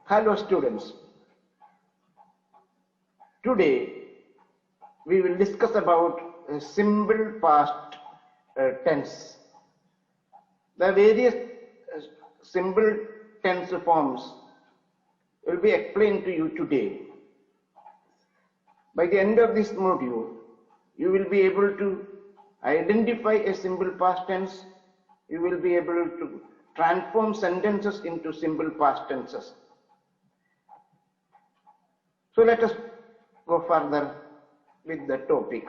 Hello students. Today we will discuss about simple past tense. The various simple tense forms will be explained to you today. By the end of this module, you will be able to identify a simple past tense. You will be able to transform sentences into simple past tenses. So let us go further with the topic.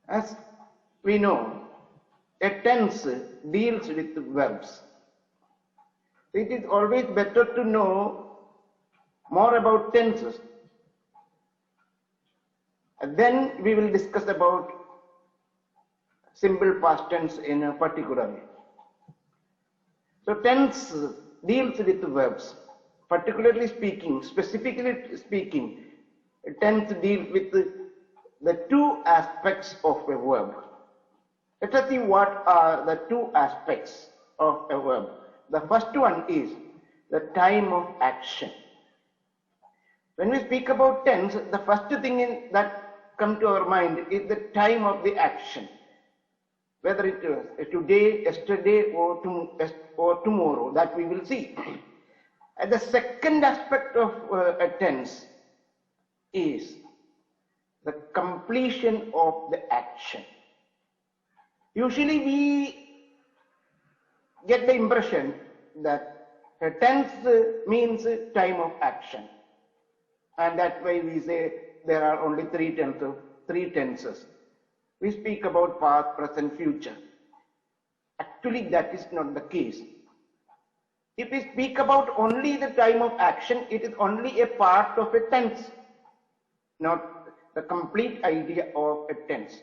As we know, a tense deals with verbs. It is always better to know more about tenses. And then we will discuss about simple past tense in a particular way. So tense deals with verbs. Particularly speaking, specifically speaking, tense deals with the two aspects of a verb. Let us see what are the two aspects of a verb. The first one is the time of action. When we speak about tense, the first thing that comes to our mind is the time of the action. Whether it is today, yesterday, or tomorrow, that we will see. And the second aspect of a tense is the completion of the action. Usually we get the impression that a tense means time of action. And that's why we say there are only three tenses. We speak about past, present, future. Actually, that is not the case. If we speak about only the time of action, it is only a part of a tense, not the complete idea of a tense.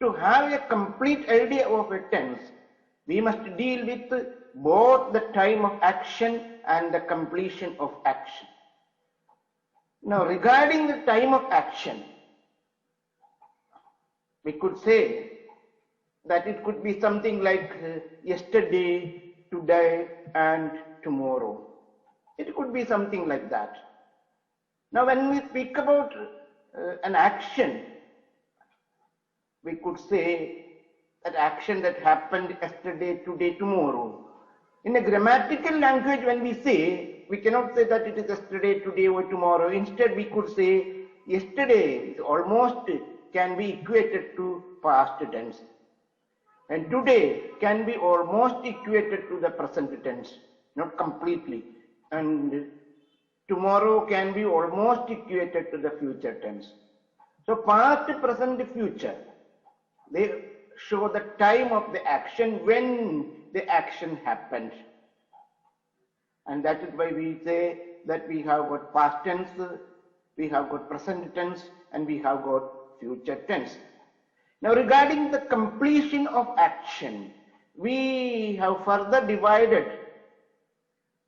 To have a complete idea of a tense, we must deal with both the time of action and the completion of action. Now, regarding the time of action, we could say that it could be something like yesterday, today, and tomorrow. It could be something like that. Now, when we speak about an action, we could say that action that happened yesterday, today, tomorrow. In a grammatical language, when we say, we cannot say that it is yesterday, today, or tomorrow. Instead, we could say yesterday is almost can be equated to past tense. And today can be almost equated to the present tense, not completely. And tomorrow can be almost equated to the future tense. So past, present, future, they show the time of the action when the action happened. And that is why we say that we have got past tense, we have got present tense, and we have got future tense. Now, regarding the completion of action, we have further divided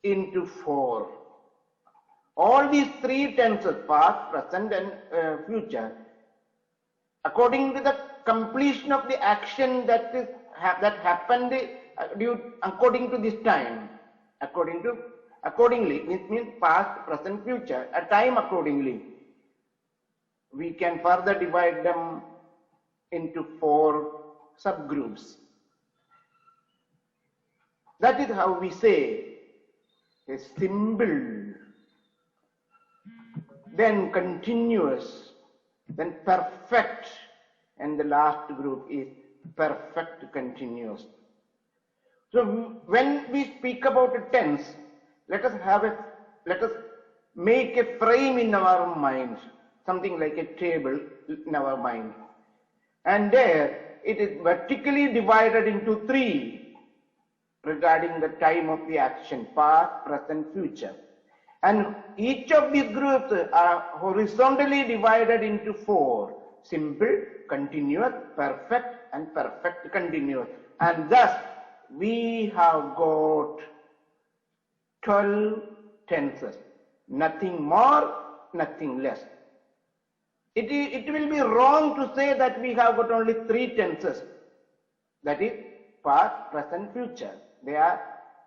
into four. All these three tenses, past, present, and future, according to the completion of the action that happened according to this time, accordingly, it means past, present, future, a time accordingly. We can further divide them into four subgroups. That is how we say a simple, then continuous, then perfect, and the last group is perfect continuous. So when we speak about a tense, let us make a frame in our mind, something like a table in our mind. And there it is vertically divided into three regarding the time of the action, past, present, future. And each of these groups are horizontally divided into four: simple, continuous, perfect, and perfect continuous. And thus we have got 12 tenses, nothing more, nothing less. It will be wrong to say that we have got only three tenses, that is past, present, future.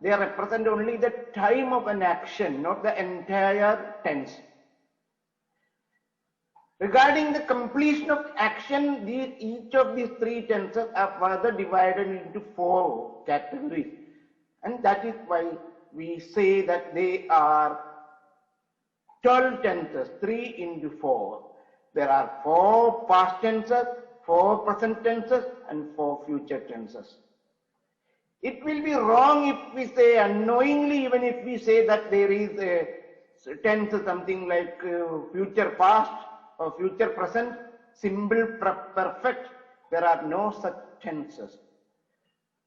They represent only the time of an action, not the entire tense. Regarding the completion of action, each of these three tenses are further divided into 4 categories. And that is why we say that they are 12 tenses, 3 into 4. There are 4 past tenses, 4 present tenses, and 4 future tenses. It will be wrong if we say unknowingly, even if we say that there is a tense something like future past or future present, simple perfect. There are no such tenses.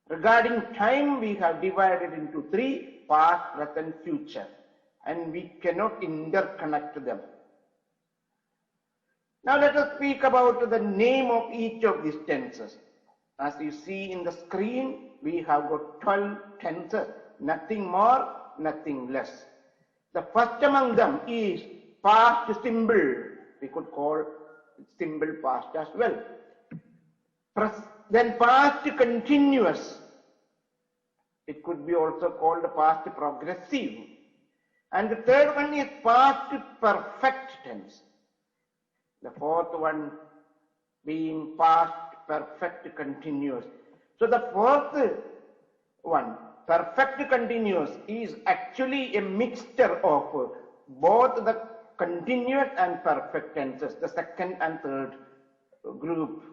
Regarding time, we have divided into 3, past, present, future, and we cannot interconnect them. Now let us speak about the name of each of these tenses. As you see in the screen, we have got 12 tenses, nothing more, nothing less. The first among them is past simple. We could call it simple past as well. Then past continuous. It could be also called past progressive. And the third one is past perfect tense. The fourth one being past perfect continuous. So the fourth one, perfect continuous, is actually a mixture of both the continuous and perfect tenses, the second and third group,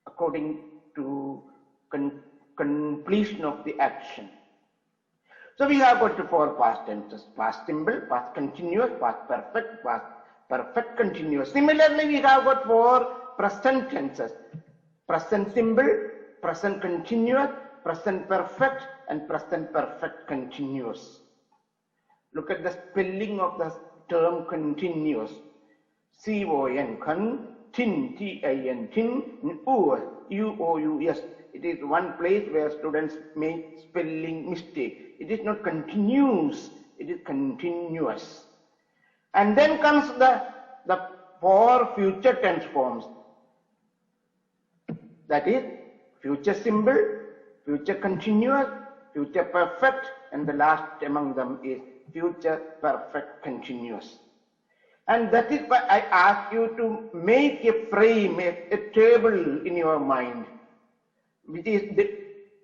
according to completion of the action. So we have got 4 past tenses: past simple, past continuous, past perfect, past perfect continuous. Similarly, we have got 4 present tenses: present simple, present continuous, present perfect, and present perfect continuous. Look at the spelling of the term continuous. C-O-N, con, tin, T-I-N, tin, U-O-U-S. It is one place where students make spelling mistake. It is not continuous, it is continuous. And then comes the 4 future tense forms. That is future simple, future continuous, future perfect, and the last among them is future perfect continuous. And that is why I ask you to make a frame, a table in your mind, which is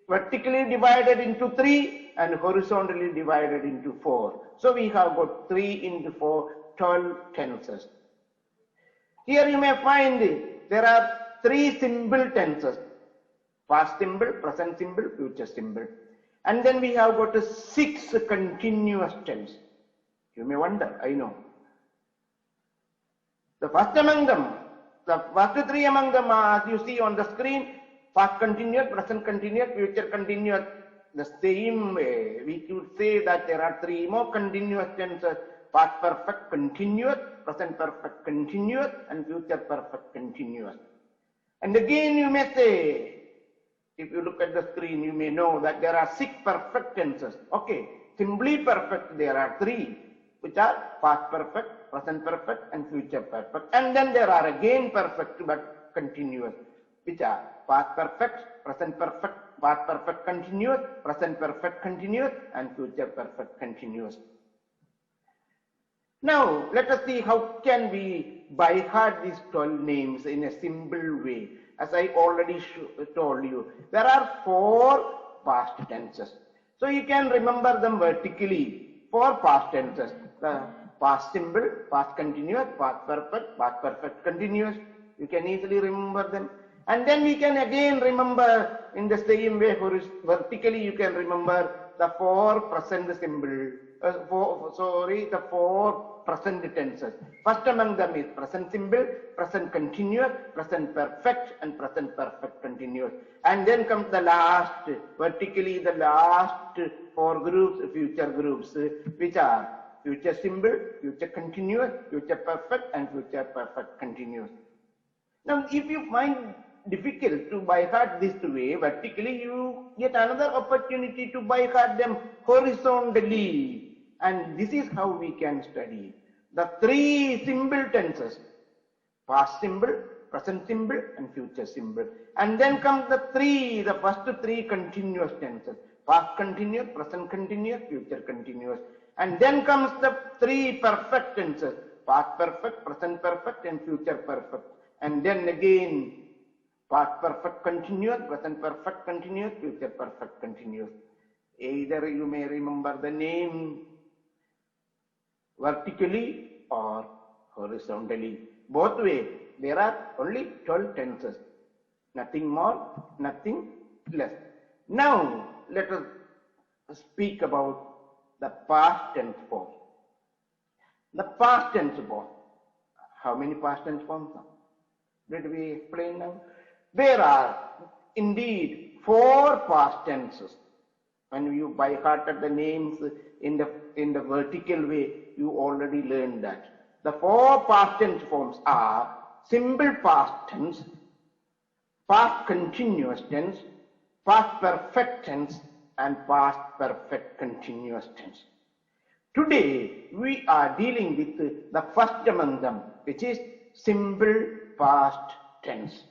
vertically divided into 3 and horizontally divided into 4. So we have got 3 into 4, 12 tenses. Here you may find there are 3 simple tenses: past simple, present simple, future simple. And then we have got 6 continuous tense. You may wonder, I know. The first among them, the first 3 among them are, as you see on the screen, past continuous, present continuous, future continuous. The same way, we could say that there are 3 more continuous tenses: past perfect continuous, present perfect continuous, and future perfect continuous. And again you may say, if you look at the screen, you may know that there are 6 perfect tenses. Okay, simply perfect, there are 3, which are past perfect, present perfect, and future perfect. And then there are again perfect but continuous, which are past perfect, present perfect, past perfect continuous, present perfect continuous, and future perfect continuous. Now, let us see how can we by heart these 12 names in a simple way. As I already told you, there are 4 past tenses. So you can remember them vertically. 4 past tenses: the past simple, past continuous, past perfect continuous. You can easily remember them. And then we can again remember in the same way vertically. You can remember the 4 present simple. The 4 present tenses. First among them is present simple, present continuous, present perfect, and present perfect continuous. And then comes the last, vertically the last 4 groups, future groups, which are future simple, future continuous, future perfect, and future perfect continuous. Now, if you find difficult to by heart this way vertically, you get another opportunity to by heart them horizontally. And this is how we can study the 3 simple tenses: past simple, present simple and future simple. And then comes the first three continuous tenses. Past continuous, present continuous, future continuous. And then comes the three perfect tenses. Past perfect, present perfect, and future perfect. And then again, past perfect continuous, present perfect continuous, future perfect continuous. Either you may remember the name vertically or horizontally. Both ways, there are only 12 tenses. Nothing more, nothing less. Now, let us speak about the past tense form. The past tense form. How many past tense forms? Did we explain now? There are indeed 4 past tenses. When you by hearted the names in the vertical way, you already learned that. The 4 past tense forms are simple past tense, past continuous tense, past perfect tense, and past perfect continuous tense. Today, we are dealing with the first among them, which is simple past tense.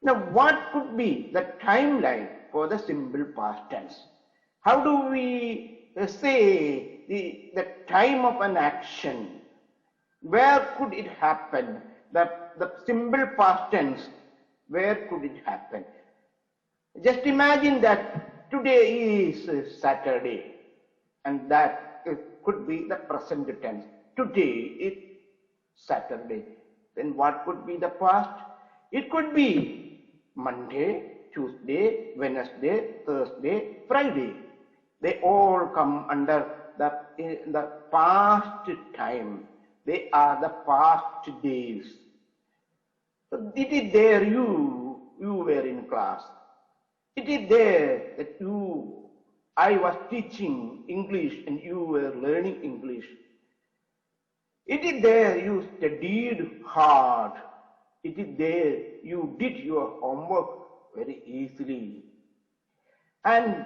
Now, what could be the timeline for the simple past tense? How do we say the time of an action? Where could it happen? The simple past tense, where could it happen? Just imagine that today is Saturday, and that could be the present tense. Today is Saturday. Then what could be the past? It could be Monday, Tuesday, Wednesday, Thursday, Friday. They all come under the past time. They are the past days. So it is there you were in class. It is there that I was teaching English and you were learning English. It is there you studied hard. It is there you did your homework very easily. And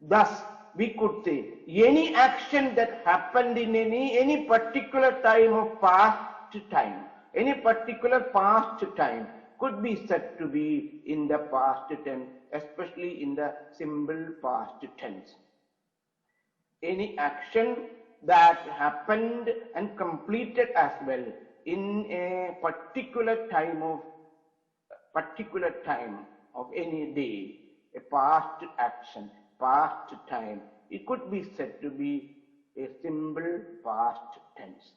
thus we could say any action that happened in any particular time of past time, any particular past time could be said to be in the past tense, especially in the simple past tense. Any action that happened and completed as well in a particular time of any day, a past action, past time, it could be said to be a simple past tense.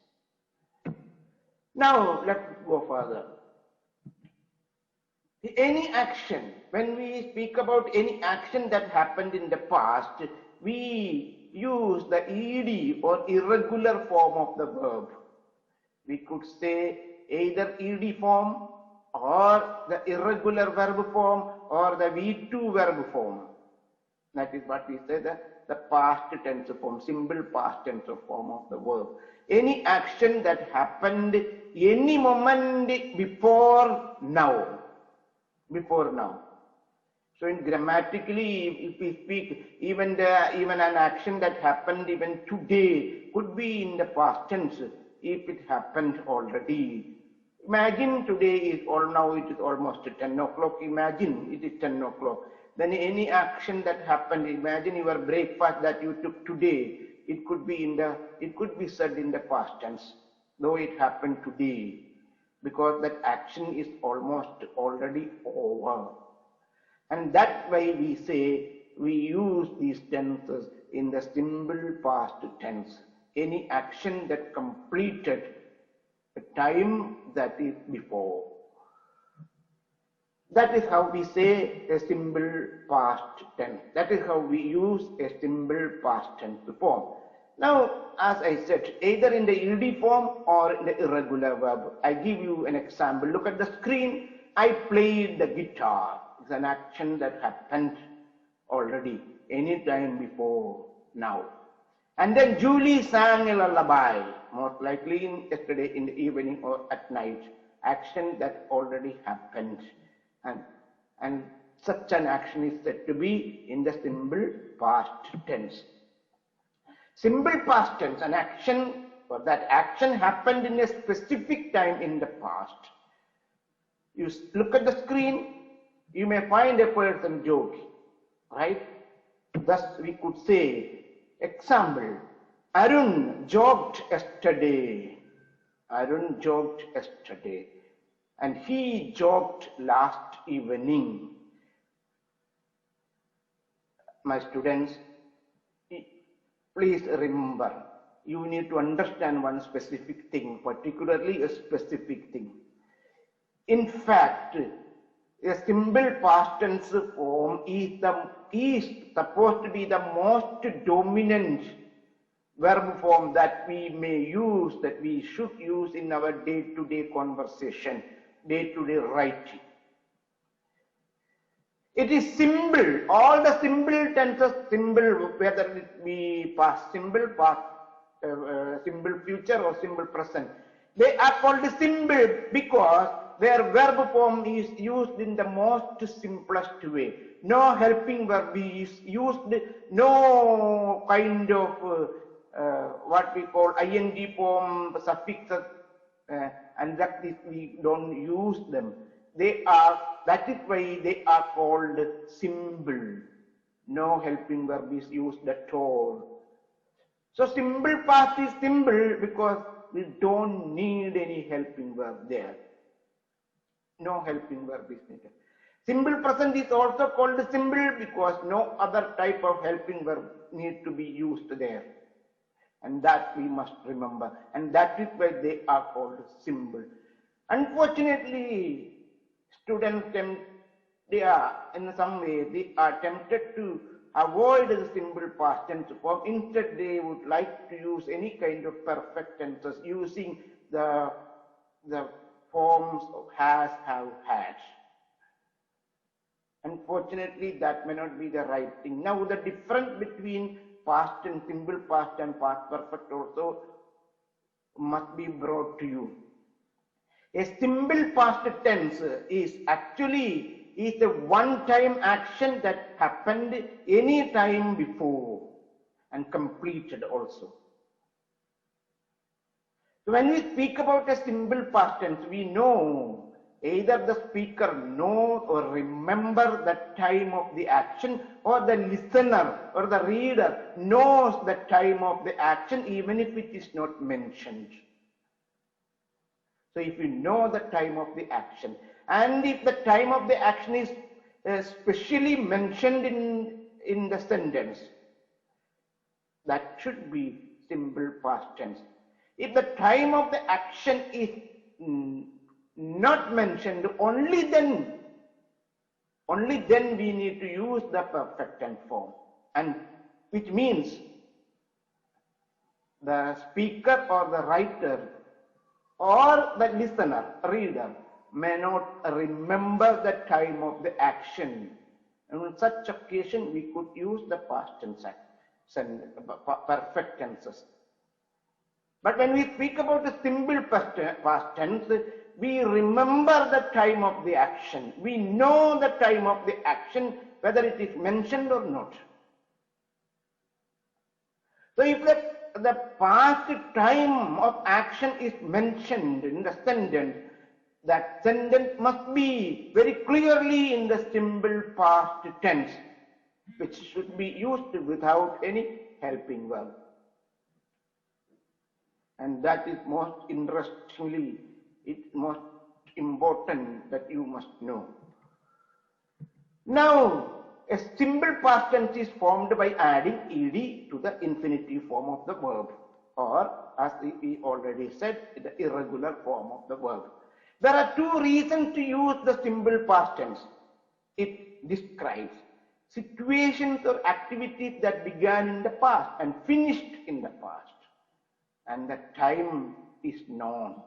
Now let's go further. Any action, when we speak about any action that happened in the past, we use the ed or irregular form of the verb. We could say either ed form or the irregular verb form or the V2 verb form. That is what we say, the past tense form, simple past tense form of the verb. Any action that happened any moment before now. So in grammatically, if we speak, even an action that happened even today could be in the past tense if it happened already. Imagine today is now it is almost 10 o'clock. Imagine it is 10 o'clock. Then any action that happened, imagine your breakfast that you took today, it could be said in the past tense, though it happened today, because that action is almost already over. And that way we say we use these tenses in the simple past tense. Any action that completed a time that is before. That is how we say a simple past tense. That is how we use a simple past tense form. Now, as I said, either in the ed form or in the irregular verb. I give you an example. Look at the screen. I played the guitar. It's an action that happened already, any time before now. And then Julie sang a lullaby, most likely yesterday in the evening or at night. Action that already happened. And such an action is said to be in the simple past tense. Simple past tense, an action, or that action happened in a specific time in the past. You look at the screen, you may find a person joking, right? Thus we could say, example, Arun joked yesterday. Arun joked yesterday. And he joked last evening. My students, please remember, you need to understand one specific thing, particularly a specific thing. In fact, a simple past tense form is supposed to be the most dominant verb form that we may use, that we should use in our day-to-day conversation, day-to-day writing. It is simple. All the simple tenses, simple, whether it be past simple, simple future or simple present, they are called simple because their verb form is used in the most simplest way. No helping verb is used, no kind of what we call ing form, suffixes, and that is, we don't use them. That is why they are called simple. No helping verb is used at all. So simple past is simple because we don't need any helping verb there. No helping verb is needed. Simple present is also called simple because no other type of helping verb need to be used there. And that we must remember. And that is why they are called simple. Unfortunately, students, they are in some way, they are tempted to avoid the simple past tense form. Instead, they would like to use any kind of perfect tenses using the forms of has, have, had. Unfortunately, that may not be the right thing. Now, the difference between past and simple past and past perfect also must be brought to you. A simple past tense is actually a one-time action that happened any time before and completed also. So when we speak about a simple past tense, we know either the speaker knows or remembers the time of the action, or the listener or the reader knows the time of the action even if it is not mentioned. So if you know the time of the action, and if the time of the action is specially mentioned in the sentence, that should be simple past tense. If the time of the action is not mentioned, only then we need to use the perfect tense form, and which means the speaker or the writer or the listener, reader, may not remember the time of the action. And on such occasion, we could use the past tense, perfect tenses. But when we speak about the simple past tense, we remember the time of the action. We know the time of the action, whether it is mentioned or not. So if the past time of action is mentioned in the sentence, that sentence must be very clearly in the simple past tense, which should be used without any helping verb. And that is most interestingly, it's most important that you must know. Now, a simple past tense is formed by adding ed to the infinitive form of the verb, or as we already said, the irregular form of the verb. There are two reasons to use the simple past tense. It describes situations or activities that began in the past and finished in the past, and the time is known.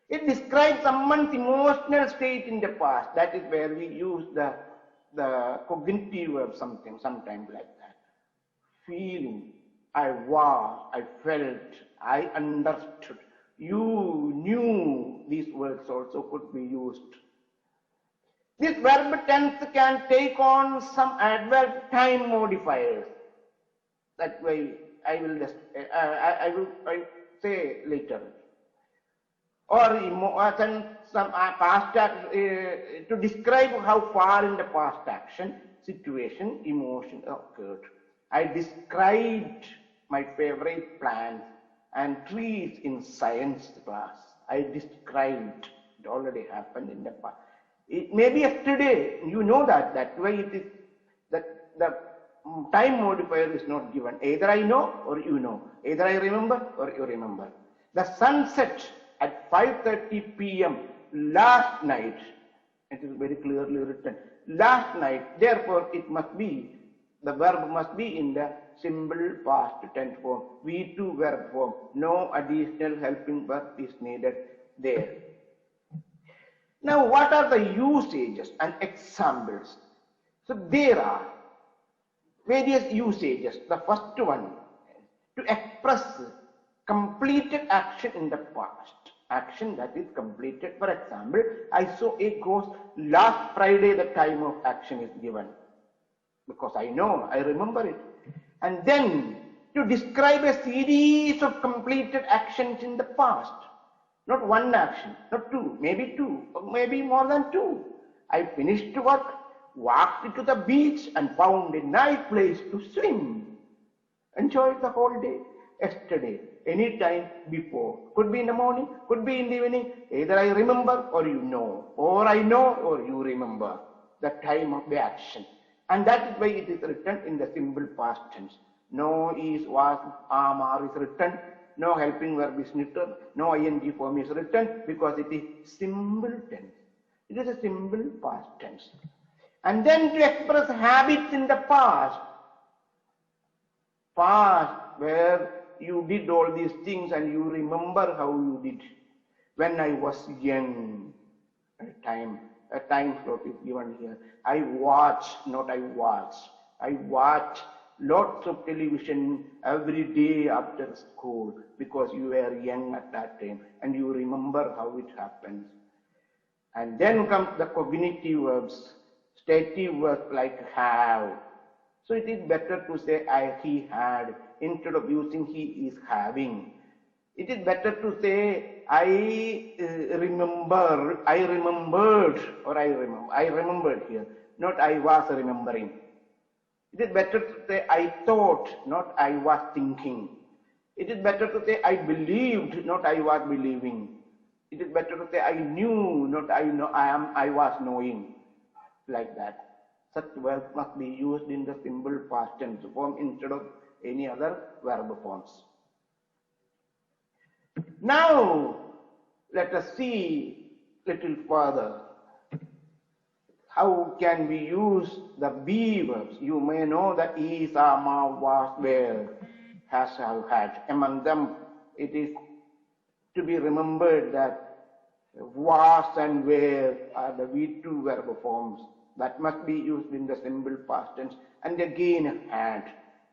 It describes someone's emotional state in the past. That is where we use the cognitive verb sometimes like that. Feeling, I was, I felt, I understood, you knew, these words also could be used. This verb tense can take on some adverb time modifiers. That way I will say later. or some past to describe how far in the past action, situation, emotion occurred. I described my favorite plants and trees in science class. I described. It already happened in the past. It may be yesterday. You know that. That way it is. That the time modifier is not given. Either I know or you know. Either I remember or you remember. The sunset at 5:30 p.m. last night. It is very clearly written. Last night. Therefore, it must be, the verb must be in the simple past tense form. V2 verb form. No additional helping verb is needed there. Now, what are the usages and examples? So, there are various usages. The first one, to express completed action in the past. Action that is completed. For example, I saw a ghost last Friday. The time of action is given. Because I know, I remember it. And then, to describe a series of completed actions in the past. Not one action, not two, or maybe more than two. I finished work, walked to the beach and found a nice place to swim. Enjoyed the whole day. Yesterday, any time before. Could be in the morning, could be in the evening. Either I remember or you know. Or I know or you remember the time of the action. And that is why it is written in the simple past tense. No, is, was, am, are is written. No helping verb is written. No ing form is written because it is simple tense. It is a simple past tense. And then to express habits in the past. Past where you did all these things and you remember how you did. When I was young, a time slot is given here. I watch, not I watch. I watch lots of television every day after school because you were young at that time and you remember how it happens. And then comes the cognitive verbs, stative verbs like have. So it is better to say he had instead of using he is having. It is better to say I remembered here, not I was remembering. It is better to say I thought, not I was thinking. It is better to say I believed, not I was believing. It is better to say I knew, not I was knowing. Like that. Such verbs must be used in the simple past tense form instead of any other verb forms. Now, let us see a little further. How can we use the be verbs? You may know that is, are, was, were, has, have, had. Among them, it is to be remembered that was and were are the V2 verb forms that must be used in the simple past tense. And again, had.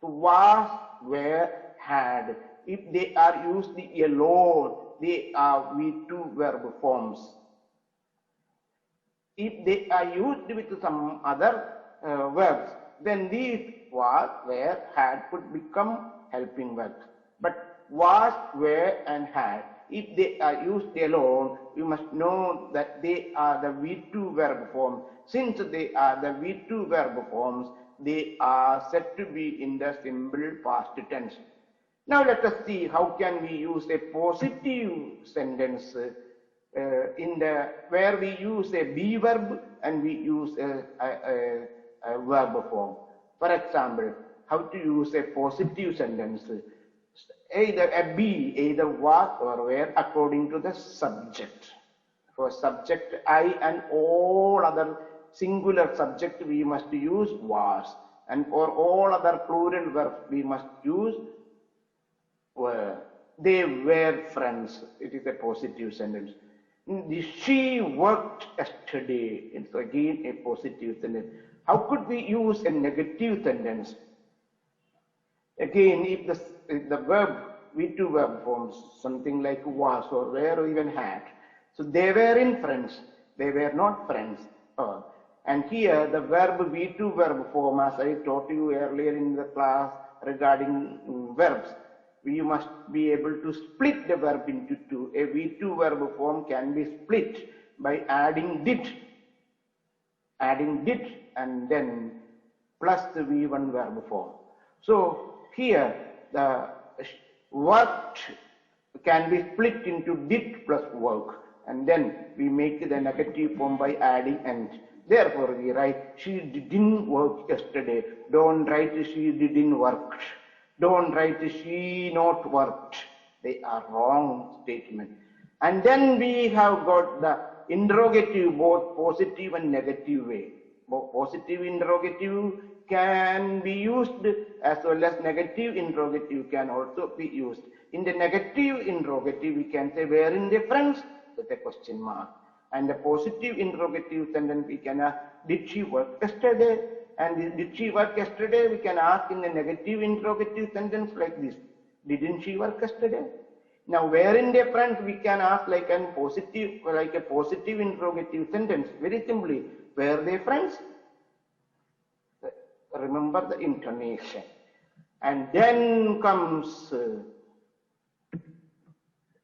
So was, were, had. If they are used alone, they are V2 verb forms. If they are used with some other verbs, then these was, were, had could become helping verbs. But was, were, and had, if they are used alone, you must know that they are the V2 verb forms. Since they are the V2 verb forms, they are said to be in the simple past tense. Now let us see how can we use a positive sentence where we use a be verb and we use a verb form. For example, how to use a positive sentence. Either a be, either was or were according to the subject. For subject I and all other singular subject we must use was, and for all other plural verbs we must use were. They were friends. It is a positive sentence. She worked yesterday. It's again a positive sentence. How could we use a negative sentence? Again, if the verb, V2 verb forms, something like was or were or even had. So they were in friends. They were not friends. And here the verb V2 verb form, as I taught you earlier in the class regarding verbs, we must be able to split the verb into two. A V2 verb form can be split by adding did and then plus the V1 verb form. So here the worked can be split into did plus work, and then we make the negative form by adding and. Therefore we write she didn't work yesterday. Don't write she didn't work. Don't write she not worked. They are wrong statements. And then we have got the interrogative, both positive and negative way. Both positive interrogative can be used as well as negative interrogative can also be used. In the negative interrogative, we can say where in the friends with a question mark. And the positive interrogative sentence we can ask, did she work yesterday? And did she work yesterday? We can ask in the negative interrogative sentence like this, didn't she work yesterday? Now, where in the front we can ask like a positive interrogative sentence, very simply, where they friends? Remember the intonation. And then comes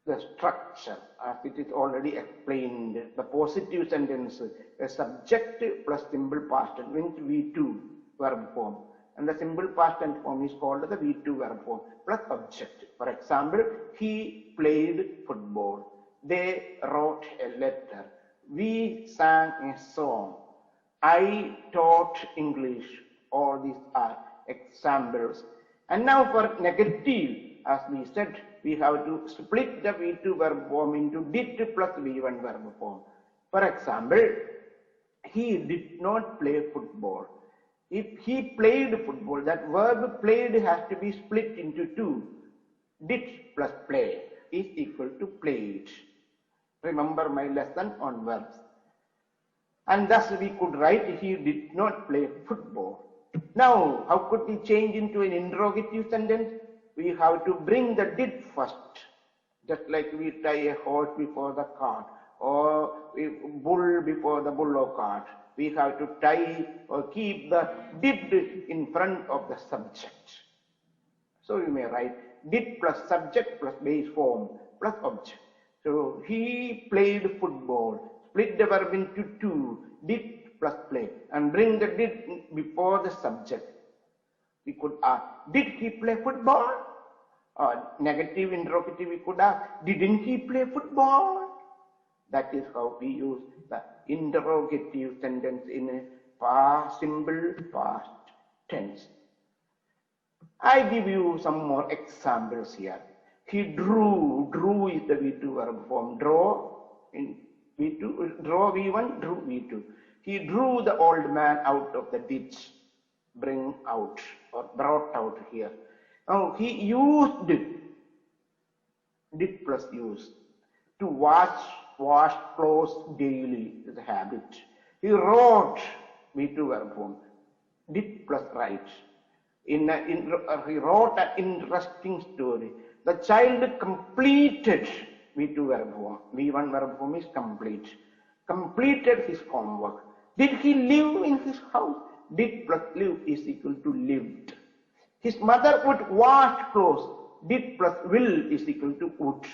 the structure, as it is already explained. The positive sentence, a subject plus simple past tense means V2 verb form. And the simple past tense form is called the V2 verb form plus object. For example, he played football. They wrote a letter. We sang a song. I taught English. All these are examples. And now for negative, as we said, we have to split the V2 verb form into did plus V1 verb form. For example, he did not play football. If he played football, that verb played has to be split into two. Did plus play is equal to played. Remember my lesson on verbs. And thus we could write he did not play football. Now, how could we change into an interrogative sentence? We have to bring the did first. Just like we tie a horse before the cart or bull before the bullock cart. We have to tie or keep the did in front of the subject. So you may write did plus subject plus base form plus object. So he played football. Split the verb into two, did plus play, and bring the did before the subject. We could ask, did he play football? Or negative interrogative, we could ask, didn't he play football? That is how we use the interrogative sentence in a simple past tense. I give you some more examples here. He drew. Drew is the V2 verb form. Draw in V2, draw V1, drew V2. He drew the old man out of the ditch. Bring out or brought out here. Now he used did plus use to wash clothes daily is a habit. He wrote V2 verb form. Did plus write. He wrote an interesting story. The child completed V2 verb form. V1 verb form is complete. Completed his homework. Did he live in his house? Did plus live is equal to lived. His mother would wash clothes. Did plus will is equal to would.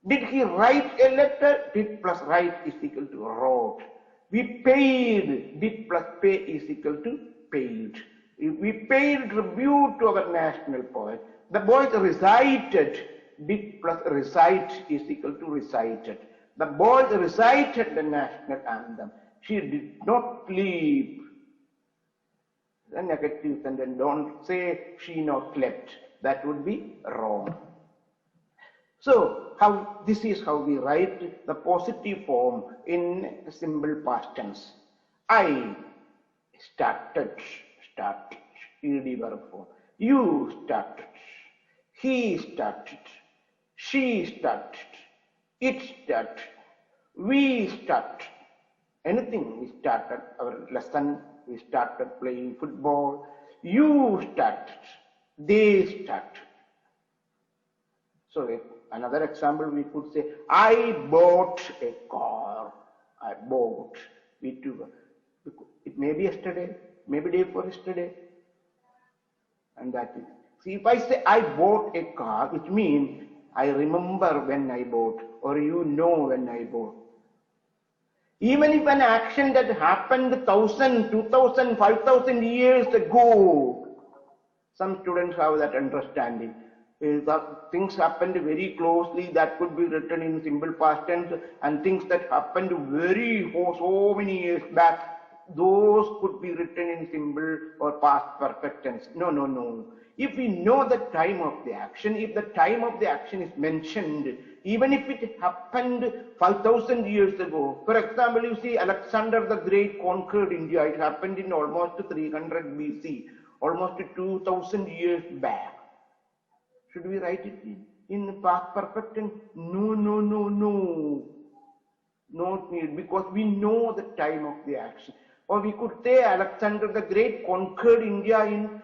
Did he write a letter? Did plus write is equal to wrote. We paid. Did plus pay is equal to paid. We paid tribute to our national poet. The boys recited. Did plus recite is equal to recited. The boys recited the national anthem. She did not sleep. The negative sentence, don't say she not slept. That would be wrong. So, this is how we write the positive form in simple past tense. I started, ed verb form. You started. He started. She started. It started. We started. Anything we started, our lesson, we started playing football. You started. They started. So another example we could say, I bought a car. I bought. It may be yesterday, maybe day before yesterday. And that is See, if I say I bought a car, which means I remember when I bought, or you know when I bought. Even if an action that happened 1,000, 2,000, 5,000 years ago, some students have that understanding. Things happened very closely, that could be written in simple past tense, and things that happened so many years back, those could be written in simple or past perfect tense. No, no, no. If we know the time of the action, if the time of the action is mentioned, even if it happened 5,000 years ago, for example, you see Alexander the Great conquered India, it happened in almost 300 BC, almost 2,000 years back. Should we write it in past perfect tense? No, no, no, no. Not need, because we know the time of the action. Or we could say Alexander the Great conquered India in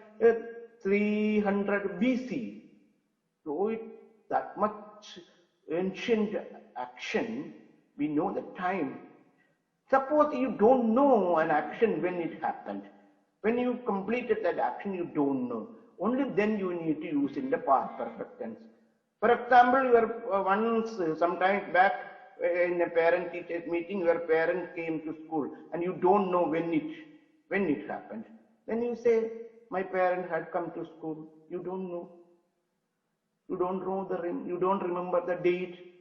300 BC. So it's that much ancient action, we know the time. Suppose you don't know an action when it happened. When you completed that action, you don't know. Only then you need to use in the past perfect tense. For example, you are once, sometime back, in a parent-teacher meeting, your parent came to school and you don't know when it happened. Then you say, my parent had come to school. You don't know. You don't know you don't remember the date.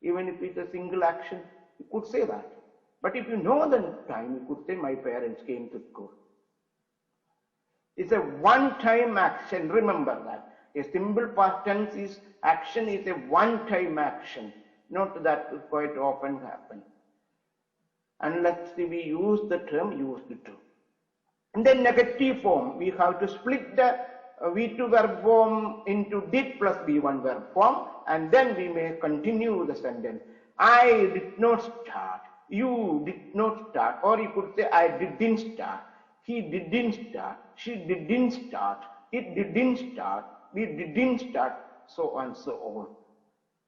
Even if it's a single action, you could say that. But if you know the time, you could say, my parents came to school. It's a one-time action, remember that. A simple past tense action is a one-time action, not that quite often happen. Unless we use the term used to. In the negative form, we have to split the V2 verb form into did plus V1 verb form, and then we may continue the sentence. I did not start, you did not start, or you could say I didn't start, he didn't start, she didn't start, it didn't start, we didn't start, so on and so on.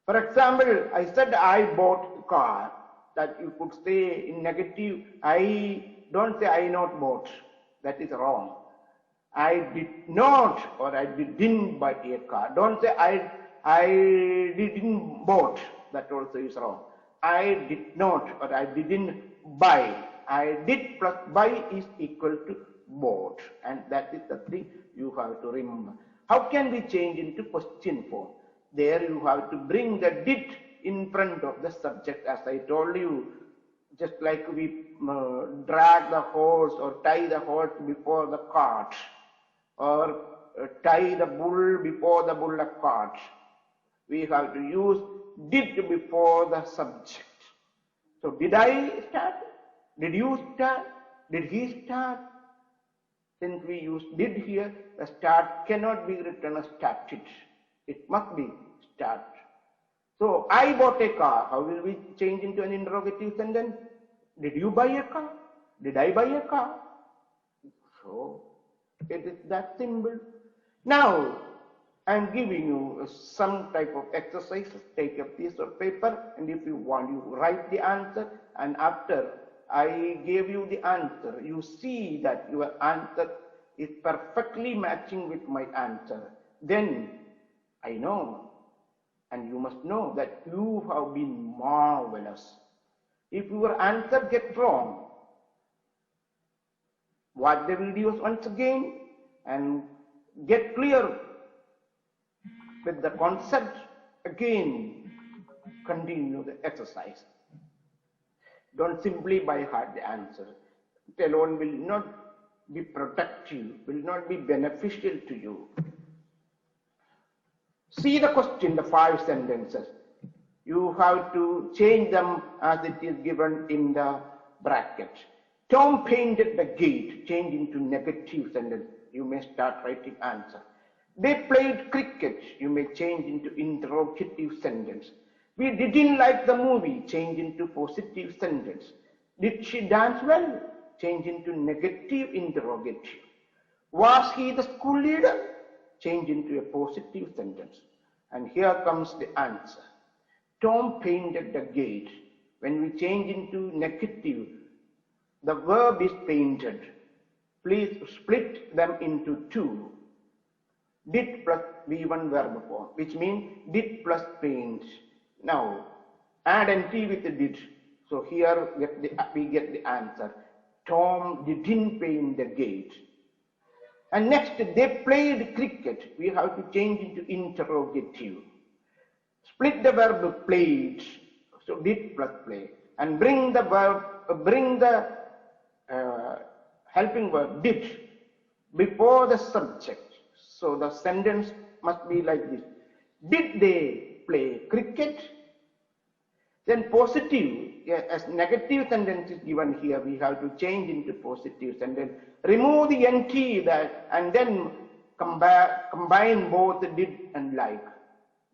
For example, I said I bought a car, that you could say in negative, don't say I not bought, that is wrong. I did not or I didn't buy a car. Don't say I didn't bought, that also is wrong. I did not or I didn't buy. I did plus buy is equal to bought, and that is the thing you have to remember. How can we change into question form? There you have to bring the did in front of the subject, as I told you, just like we drag the horse or tie the horse before the cart, or tie the bull before the bullock cart. We have to use did before the subject. So did I start? Did you start? Did he start? Since we use did here, the start cannot be written as started. It must be start. So I bought a car. How will we change into an interrogative sentence? Did you buy a car? Did I buy a car? So it is that simple. Now I am giving you some type of exercises. Take a piece of paper, and if you want, you write the answer, and after I gave you the answer, you see that your answer is perfectly matching with my answer. Then I know, and you must know, that you have been marvelous. If your answer gets wrong, watch the videos once again and get clear with the concept. Again, continue the exercise. Don't simply by heart the answer. It alone will not be productive, will not be beneficial to you. See the question, the 5 sentences. You have to change them as it is given in the bracket. Tom painted the gate. Change into negative sentence. You may start writing answer. They played cricket. You may change into interrogative sentence. We didn't like the movie. Change into positive sentence. Did she dance well? Change into negative interrogative. Was he the school leader? Change into a positive sentence. And here comes the answer. Tom painted the gate. When we change into negative, the verb is painted. Please split them into 2. did plus V1 verb form, which means did plus paint. Now, add nt with the did. So here we get the answer. Tom didn't paint the gate. And next, they played cricket. We have to change into interrogative. Split the verb played, so did plus play, and bring the helping verb did before the subject. So the sentence must be like this. Did they play cricket? Then positive, as negative sentence is given here, we have to change into positive sentence. Remove the nt and then combine both did and like.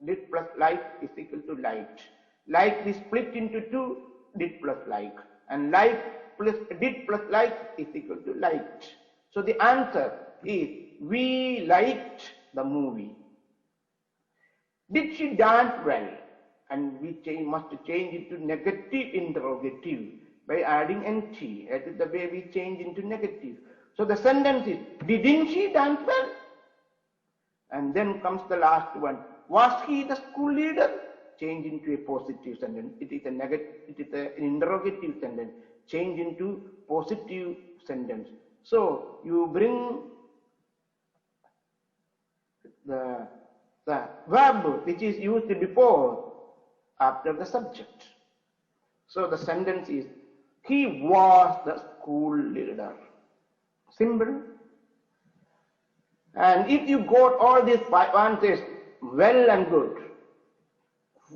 Did plus like is equal to liked. Like is split into two, did plus like. And like plus did plus like is equal to liked. So the answer is we liked the movie. Did she dance well? And we must change it to negative interrogative by adding nt. That is the way we change into negative. So the sentence is, didn't she dance well? And then comes the last one. Was he the school leader? Change into a positive sentence. It is an interrogative sentence. Change into positive sentence. So you bring the verb which is used before after the subject. So the sentence is, he was the school leader. Simple. And if you got all these 5 answers well and good,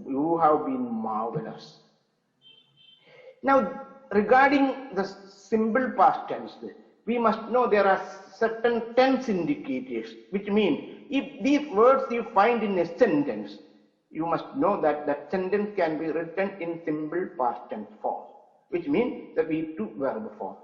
you have been marvelous. Now, regarding the simple past tense, we must know there are certain tense indicators, which mean if these words you find in a sentence, you must know that that sentence can be written in simple past tense form, which means the V2 verb form.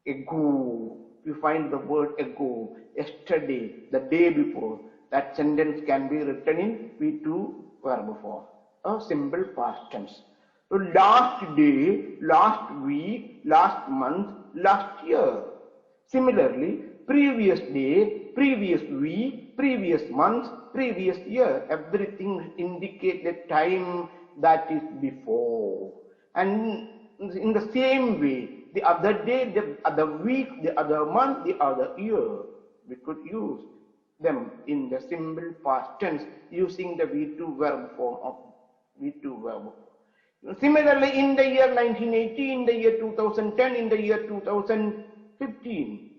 Ago, you find the word ago, yesterday, the day before, that sentence can be written in V2 verb form, or simple past tense. So last day, last week, last month, last year. Similarly, previous day, previous week, previous month, previous year, everything indicates the time that is before. And in the same way, the other day, the other week, the other month, the other year, we could use them in the simple past tense using the V2 verb form of V2 verb. Similarly, in the year 1980, in the year 2010, in the year 2015,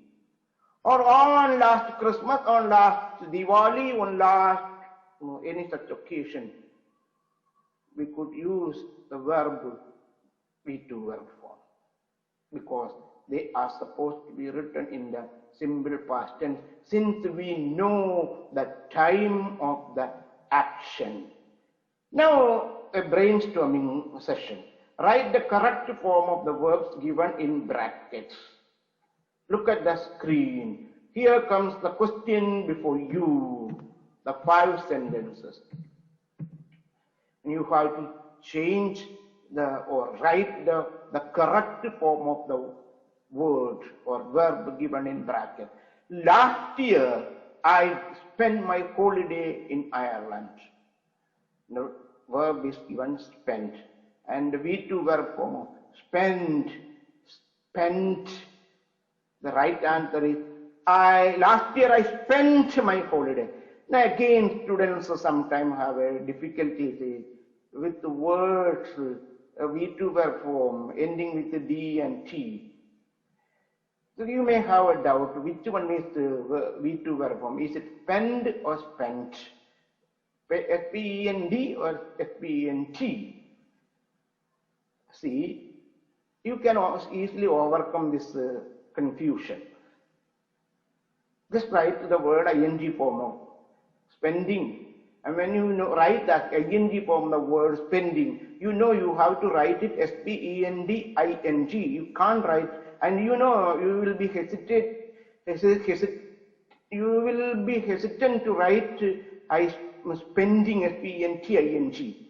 or on last Christmas, on last Diwali, on last any such occasion, we could use the verb V2 verb form because they are supposed to be written in the simple past tense since we know the time of the action. Now, a brainstorming session. Write the correct form of the verbs given in brackets. Look at the screen. Here comes the question before you, the 5 sentences. You have to change or write the correct form of the word or verb given in bracket. Last year, I spent my holiday in Ireland. The verb is given spent. And the V2 verb form, spent. The right answer is, last year I spent my holiday. Now again, students sometimes have a difficulty with the words V2 verb form ending with the D and T. So you may have a doubt which one is the V2 verb form. Is it spend or spent? S-P-E-N-D or S-P-E-N-T? See, you can easily overcome this confusion. Just write the word ing form of spending. And when you write that ing form the word spending, you know you have to write it S-P-E-N-D-I-N-G. You can't write, and you know you will be hesitant to write spending S-P-E-N-T-I-N-G.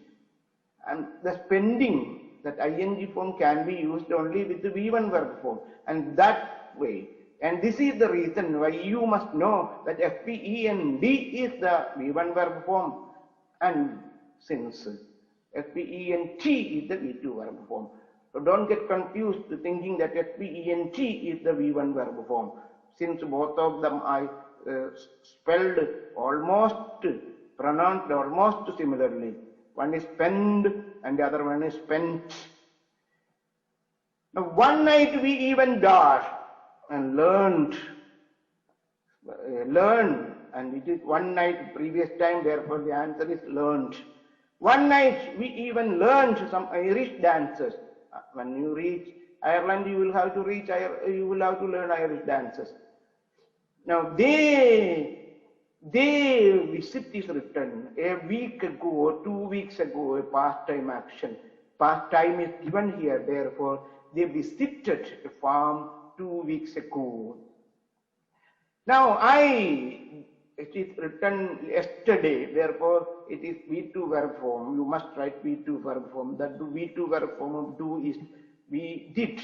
And the spending, that ing form can be used only with the V1 verb form. And that way, And this is the reason why you must know that FPEND is the V1 verb form, and since FPENT is the V2 verb form. So don't get confused thinking that FPENT is the V1 verb form, since both of them are spelled almost, pronounced almost similarly. One is spend and the other one is spent. Now, one night we even dashed and learned, and it is one night previous time, therefore the answer is learned. One night we even learned some Irish dances. When you reach Ireland, you will have to learn Irish dances. Now they visit is written a week ago or 2 weeks ago, a past time action. Past time is given here, therefore they visited a farm 2 weeks ago. Now it is written yesterday, therefore it is V2 verb form. You must write V2 verb form. That the V2 verb form of do is we did.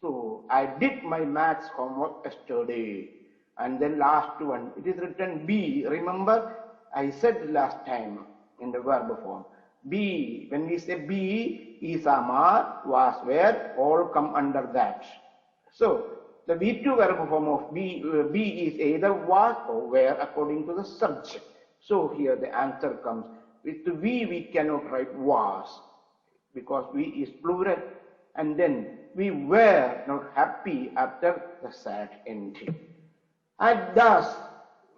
So I did my maths homework yesterday. And then last one, it is written be. Remember, I said last time in the verb form. Be, when we say be, is, are, was, were, all come under that. So the V2 verb form of be is either was or were according to the subject. So here the answer comes. With the we cannot write was, because we is plural, and then we were not happy after the sad ending. And thus,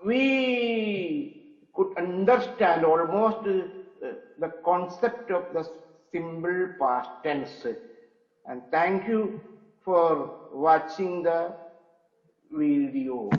we could understand almost the concept of the simple past tense. And thank you for watching the video.